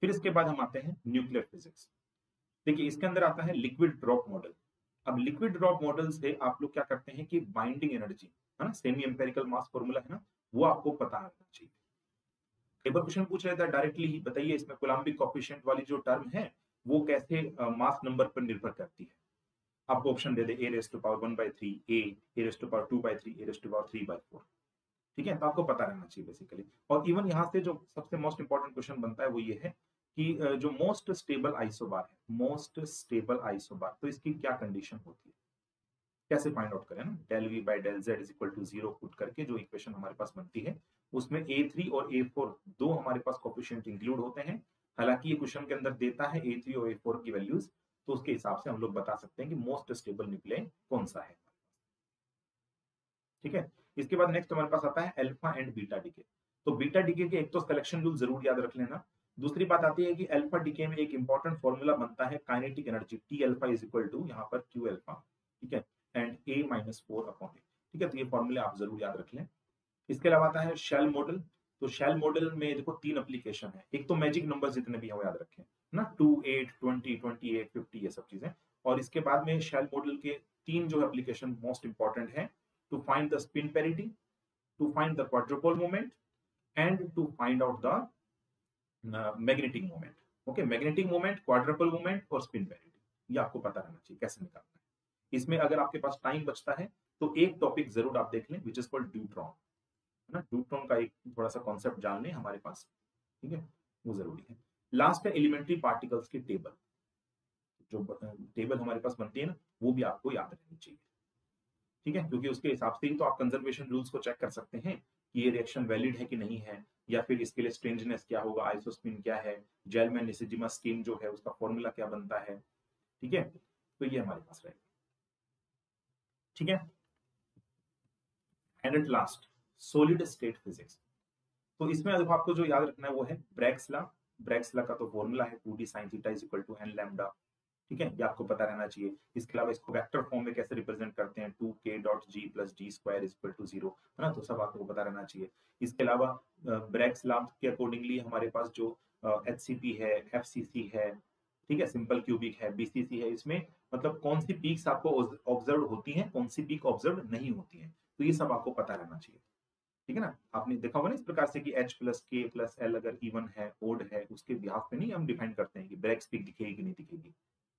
फिर इसके बाद हम आते हैं न्यूक्लियर फिजिक्स। देखिए इसके अंदर आता है लिक्विड ड्रॉप मॉडल। अब लिक्विड ड्रॉप मॉडल से आप लोग क्या करते हैं कि बाइंडिंग एनर्जी, है ना, सेमी एम्पिरिकल मास फॉर्मूला है ना, वो आपको पता होना चाहिए। एक बार क्वेश्चन पूछ रहा था डायरेक्टली ही, बताइए इसमें कोलम्बिक कोएफिशिएंट वाली जो टर्म है वो कैसे मास नंबर पर निर्भर करती है। आपको option they they a raised to power 1/3, a raised to power 2/3, a raised to power 3/4, ठीक है। तो आपको पता रहना चाहिए बेसिकली। और इवन यहाँ से जो सबसे मोस्ट इंपॉर्टेंट क्वेश्चन बनता है वो ये है कि जो मोस्ट स्टेबल आइसोबार है, मोस्ट स्टेबल आइसोबार, तो इसकी क्या कंडीशन होती है, कैसे फाइंड आउट करें ना, del V by del Z is equal to 0 put करके जो इक्वेशन हमारे पास बनती है उसमें A3 और A4 दो हमारे पास कोफिशिएंट इंक्लूड होते हैं। हालांकि ये क्वेश्चन के अंदर देता है A3 और A4 की वैल्यूज, तो उसके हिसाब से हम लोग बता सकते हैं कि मोस्ट स्टेबल न्यूक्लियस कौन सा है। ठीक है, इसके बाद नेक्स्ट हमारे पास आता है अल्फा एंड बीटा डीके। तो बीटा डीके के एक तो सिलेक्शन रूल जरूर याद रख लेना, दूसरी बात आती है कि अल्फा डीके में एक इंपॉर्टेंट फॉर्मूला बनता है kinetic energy T alpha is equal to यहाँ पर क्यू अल्फा, ठीक है, and A minus 4 upon A. ठीक है, तो ये फॉर्मूले आप जरूर याद रख लें। इसके अलावा आता है शेल मॉडल। तो शेल मॉडल में देखो 3 एप्लीकेशन है, एक तो मैजिक नंबर जितने भी हैं वो याद रखें ना, 2, 8, 20, 28, 50 ये सब चीजें। और इसके बाद में शेल मॉडल के 3 जो एप्लीकेशन मोस्ट इंपॉर्टेंट है, to find the spin parity, to find the quadrupole moment, and to find out the magnetic moment. Okay, magnetic moment, quadrupole moment और spin parity, ये आपको पता रहना चाहिए कैसे निकालना है। इसमें अगर आपके पास टाइम बचता है तो एक टॉपिक जरूर आप देख लें विच इज कॉल्ड ड्यूट्रॉन, है ना, ड्यूट्रॉन का एक थोड़ा सा कॉन्सेप्ट जान लें हमारे पास, ठीक है, वो जरूरी है। लास्ट है एलिमेंट्री पार्टिकल्स की टेबल, जो टेबल हमारे पास बनती है ना, वो भी आपको याद रहनी चाहिए। ठीक है, क्योंकि उसके हिसाब से ही तो आप कंजर्वेशन रूल्स को चेक कर सकते हैं कि ये रिएक्शन वैलिड है कि नहीं है, या फिर इसके लिए स्ट्रेंजनेस क्या होगा, आइसोस्पिन क्या है, जेलमैन निसिजिमा स्कीम जो है उसका फॉर्मूला क्या बनता है। ठीक है, तो ये हमारे पास रहेगा। ठीक है, and at last solid state physics. तो इसमें देखो आपको जो याद रखना है वो है ब्रैग्स लॉ। ब्रैग्स लॉ का तो फॉर्मूला है 2d sin theta is equal to n lambda. ठीक है, ये आपको पता रहना चाहिए। इसके अलावा इसको वेक्टर फॉर्म में कैसे रिप्रेजेंट करते हैं, 2k dot g plus d square equal to 0, है ना, तो सब आपको पता रहना चाहिए। इसके अलावा ब्रैग्स लॉ के अकॉर्डिंगली हमारे पास जो HCP है, FCC है, ठीक है, सिंपल क्यूबिक है, BCC है, इसमें मतलब कौन सी पीक्स आपको ऑब्जर्व होती हैं, कौन सी पीक ऑब्जर्व नहीं होती है, तो ये सब आपको पता रहना चाहिए। ठीक है ना, आपने देखा होगा ना इस प्रकार से कि H plus K plus L अगर इवन है, ओड है, उसके बिहाफ पे नहीं हम डिफाइन करते हैं कि ब्रैग्स पीक दिखेगी कि नहीं दिखेगी।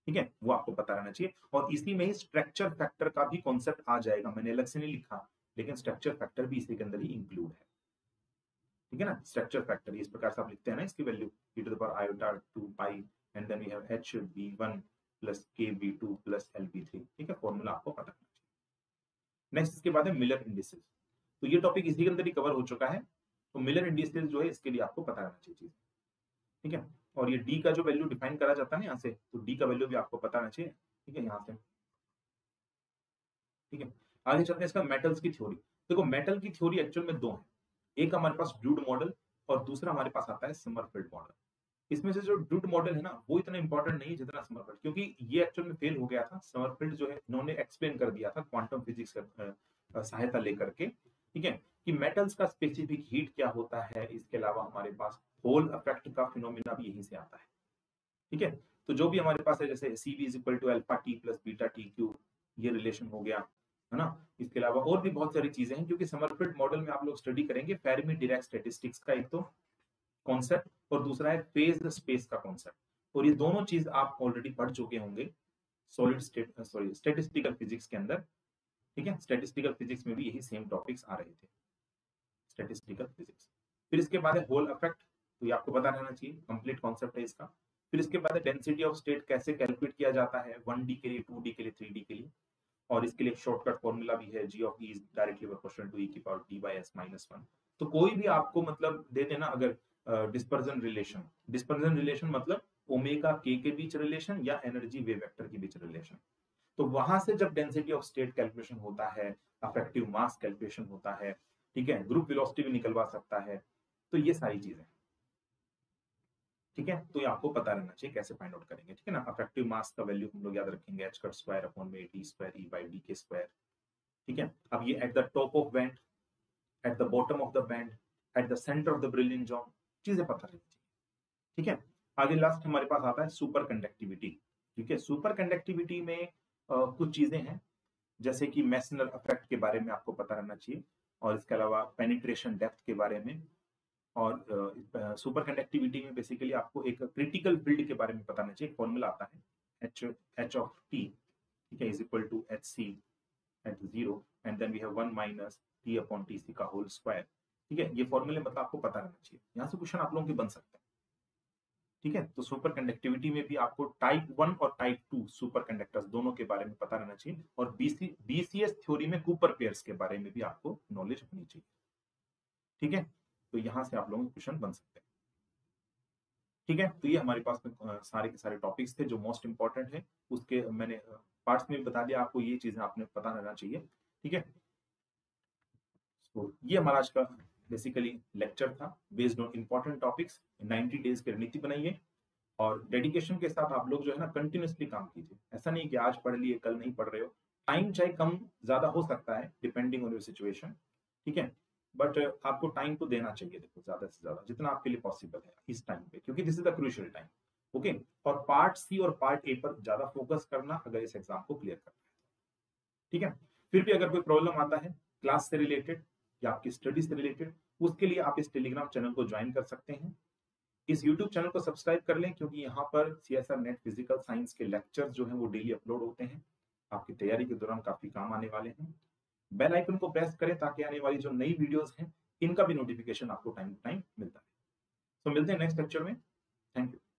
ठीक है, वो आपको पता रहना चाहिए। और इसी में ही स्ट्रक्चर फैक्टर का भी कॉन्सेप्ट आ जाएगा, मैंने अलग से नहीं लिखा, लेकिन स्ट्रक्चर फैक्टर भी इसी के अंदर ही इंक्लूड है। ठीक है ना, स्ट्रक्चर फैक्टर इस प्रकार से आप लिखते हैं ना, इसकी value e to the power iota 2 pi and then we have HB1 plus KB2 plus LB3। ठीक है, फॉर्मूला आपको पता होना चाहिए। नेक्स्ट इसके बाद है मिलर इंडिसेस। तो ये टॉपिक इसी के अंदर ही कवर हो चुका है। तो मिलर इंडिसेस जो है इसके लिए आपको पता रहना चाहिए चीज। ठीक है, और ये डी का जो वैल्यू डिफाइन करा जाता है ना यहाँ से, तो डी का वैल्यू भी आपको पता रहना चाहिए। ठीक है, यहाँ से। ठीक है, आगे चलते हैं इसका मेटल्स की थ्योरी। देखो मेटल की थ्योरी एक्चुअल में दो है, एक हमारे पास ड्यूड मॉडल और दूसरा हमारे पास आता है समरफील्ड मॉडल। इसमें से जो ड्यूड मॉडल है ना वो इतना इंपॉर्टेंट नहीं है जितना समरफील्ड, क्योंकि ये एक्चुअल में फेल हो गया था। समरफील्ड जो है इन्होंने एक्सप्लेन कर दिया था क्वांटम फिजिक्स का सहायता लेकर के, ठीक है, कि मेटल्स का स्पेसिफिक हीट क्या होता है। इसके अलावा हमारे पास होल इफेक्ट का फिनोमिना भी यहीं से आता है। ठीक है, तो जो भी हमारे पास है जैसे CV is equal to alpha T plus beta T cube, ये रिलेशन हो गया, है ना। इसके अलावा और भी बहुत सारी चीजें हैं, क्योंकि समरफील्ड मॉडल में आप लोग स्टडी करेंगे फेर्मी डिराक स्टैटिस्टिक्स का एक तो कॉन्सेप्ट और दूसरा है फेज स्पेस का कॉन्सेप्ट, और ये दोनों चीज आप ऑलरेडी पढ़ चुके होंगे सॉलिड स्टेट स्टैटिस्टिकल फिजिक्स के अंदर। ठीक है, स्टैटिस्टिकल फिजिक्स में भी यही सेम टॉपिक्स आ रहे थे, स्टैटिस्टिकल फिजिक्स। फिर इसके बाद है होल इफेक्ट, तो ये आपको पता रहना चाहिए, कंप्लीट कॉन्सेप्ट है इसका। फिर इसके बाद है डेंसिटी ऑफ स्टेट कैसे कैलकुलेट किया जाता है 1D के लिए, 2D के लिए, 3D के लिए, और इसके लिए एक शॉर्टकट फॉर्मूला भी है, G of E is directly proportional to E की power D by S minus 1। तो कोई भी आपको मतलब दे देना अगर डिस्पर्जन रिलेशन मतलब ओमेगा k के बीच रिलेशन या एनर्जी वेव वेक्टर के बीच रिलेशन, तो वहां से जब डेंसिटी ऑफ स्टेट कैलकुलेशन होता है, अफेक्टिव मास कैलकुलेशन होता है, ठीक है, ग्रुप वेलोसिटी भी निकलवा सकता है, तो ये सारी चीजें। ठीक है, तो ये आपको पता रहना चाहिए कैसे फाइंड आउट करेंगे। ठीक है ना, अफेक्टिव मास का वैल्यू हम लोग याद रखेंगे h कट स्क्वायर अपॉन में d square E by d के स्क्वायर। ठीक है, अब ये at the top of band, at the bottom of the band, at the centre of the brilliant zone, चीजें पता रहनी चाहिए। ठीक है, आगे लास्ट हमारे पास आता है सुपर कंडक्टिविटी। ठीक है, सुपर कंडक्टिविटी में कुछ चीजें हैं जैसे कि मेसनर इफेक्ट के बारे में आपको पता रहना चाहिए, और इसके अलावा पेनिट्रेशन डेप्थ के बारे में, और सुपर कंडक्टिविटी में बेसिकली आपको एक क्रिटिकल फील्ड के बारे में पता रहना चाहिए। फॉर्मूला आता है H of T, ठीक है, is equal to HC at 0 and then we have 1 minus T upon TC का होल स्क्वायर। ठीक है, ये फॉर्मूले मतलब आपको पता रहना चाहिए, यहाँ से क्वेश्चन आप लोगों के बन सकते हैं। ठीक है। तो सुपर कंडक्टिविटी में भी आपको टाइप 1 और टाइप 2 सुपर कंडक्टर्स दोनों के बारे में पता रहना चाहिए, और बीसीएस थ्योरी में कूपर पेयर्स के बारे में भी आपको नॉलेज होनी चाहिए। ठीक है, तो यहां से आप लोगों के क्वेश्चन बन सकते हैं। ठीक है, तो ये हमारे पास में सारे के सारे टॉपिक्स थे जो मोस्ट इंपॉर्टेंट है, उसके मैंने पार्ट्स में भी बता दिया आपको, ये चीजें आपने पता रहना चाहिए। ठीक है, तो ये हमारा आज का बेसिकली लेक्चर था based on important topics. 90 days की रणनीति बनाइए और डेडिकेशन के साथ आप लोग जो है ना कंटिन्यूसली काम कीजिए। ऐसा नहीं कि आज पढ़ लिए कल नहीं पढ़ रहे हो, टाइम चाहे कम ज्यादा हो सकता है डिपेंडिंग ऑन योर सिचुएशन। ठीक है, बट आपको टाइम तो देना चाहिए, देखो ज्यादा से ज्यादा जितना आपके लिए पॉसिबल है इस टाइम पे, क्योंकि this is the crucial time. Okay, और पार्ट सी और पार्ट ए पर ज्यादा फोकस करना अगर इस एग्जाम को क्लियर करना है। ठीक है, फिर भी अगर कोई प्रॉब्लम आता है क्लास से रिलेटेड या आपकी स्टडी से रिलेटेड, उसके लिए आप इस टेलीग्राम चैनल को ज्वाइन कर सकते हैं। इस YouTube चैनल को सब्सक्राइब कर लें, क्योंकि यहाँ पर CSR नेट फिजिकल साइंस के लेक्चर्स जो हैं वो डेली अपलोड होते हैं, आपकी तैयारी के दौरान काफी काम आने वाले हैं। बेल आइकन को प्रेस करें ताकि आने वाली जो नई वीडियोस हैं इनका भी नोटिफिकेशन आपको टाइम टू टाइम मिलता है। तो मिलते हैं नेक्स्ट लेक्चर में। Thank you.